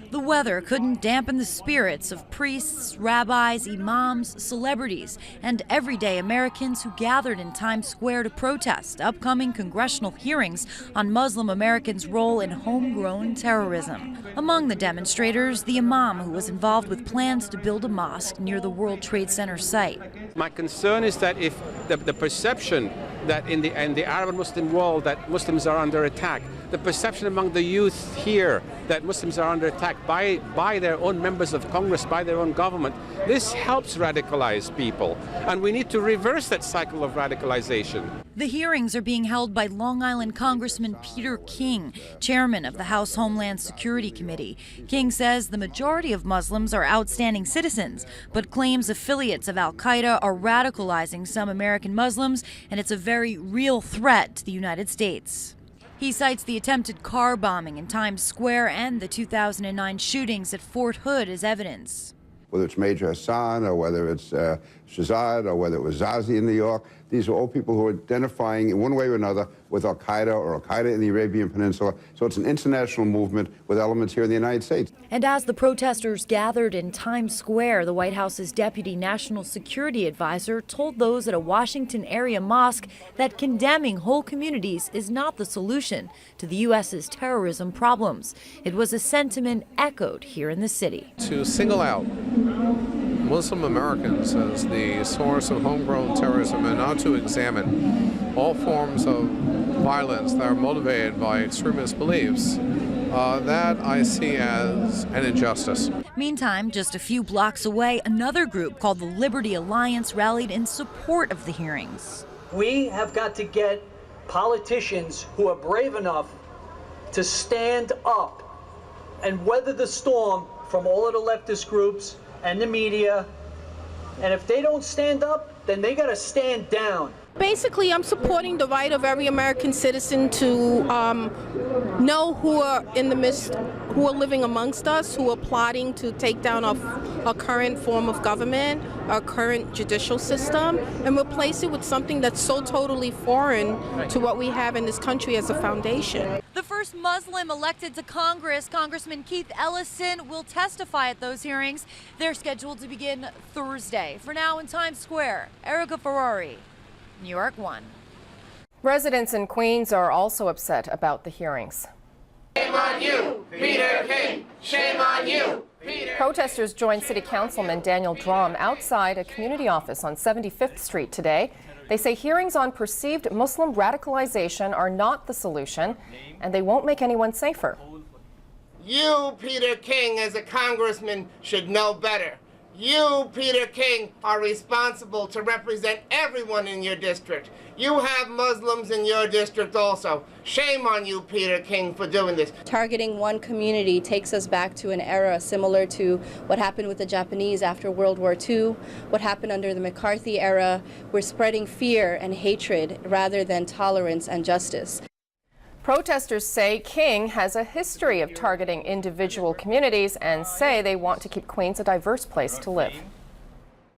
The weather couldn't dampen the spirits of priests, rabbis, imams, celebrities, and everyday Americans who gathered in Times Square to protest upcoming congressional hearings on Muslim Americans' role in homegrown terrorism. Among the demonstrators, the imam who was involved with plans to build a mosque near the World Trade Center site. My concern is that if the perception that in the Arab and Muslim world that Muslims are under attack, the perception among the youth here that Muslims are under attack by their own members of Congress, by their own government, this helps radicalize people. And we need to reverse that cycle of radicalization. The hearings are being held by Long Island Congressman Peter King, chairman of the House Homeland Security Committee. King says the majority of Muslims are outstanding citizens, but claims affiliates of al-Qaeda are radicalizing some American Muslims, and it's a very real threat to the United States. He cites the attempted car bombing in Times Square and the 2009 shootings at Fort Hood as evidence. Whether it's Major Hassan or whether it's Shahzad or whether it was Zazi in New York, these are all people who are identifying in one way or another with al-Qaeda or al-Qaeda in the Arabian Peninsula. So it's an international movement with elements here in the United States. And as the protesters gathered in Times Square, the White House's deputy national security advisor told those at a Washington area mosque that condemning whole communities is not the solution to the U.S.'s terrorism problems. It was a sentiment echoed here in the city. To single out Muslim Americans as the source of homegrown terrorism and not to examine all forms of violence that are motivated by extremist beliefs, that I see as an injustice. Meantime, just a few blocks away, another group called the Liberty Alliance rallied in support of the hearings. We have got to get politicians who are brave enough to stand up and weather the storm from all of the leftist groups and the media, and if they don't stand up, then they got to stand down. Basically, I'm supporting the right of every American citizen to know who are in the midst, who are living amongst us, who are plotting to take down our current form of government, our current judicial system, and replace it with something that's so totally foreign to what we have in this country as a foundation. The first Muslim elected to Congress, Congressman Keith Ellison, will testify at those hearings. They're scheduled to begin Thursday. For now, in Times Square, Erica Ferrari, NY1. Residents in Queens are also upset about the hearings. Shame on you, Peter King! Shame on you, Peter! Protesters joined City Councilman Daniel Dromm outside a community office on 75th Street today. They say hearings on perceived Muslim radicalization are not the solution, and they won't make anyone safer. You, Peter King, as a congressman, should know better. You, Peter King, are responsible to represent everyone in your district. You have Muslims in your district also. Shame on you, Peter King, for doing this. Targeting one community takes us back to an era similar to what happened with the Japanese after World War II, what happened under the McCarthy era. We're spreading fear and hatred rather than tolerance and justice. Protesters say King has a history of targeting individual communities and say they want to keep Queens a diverse place to live.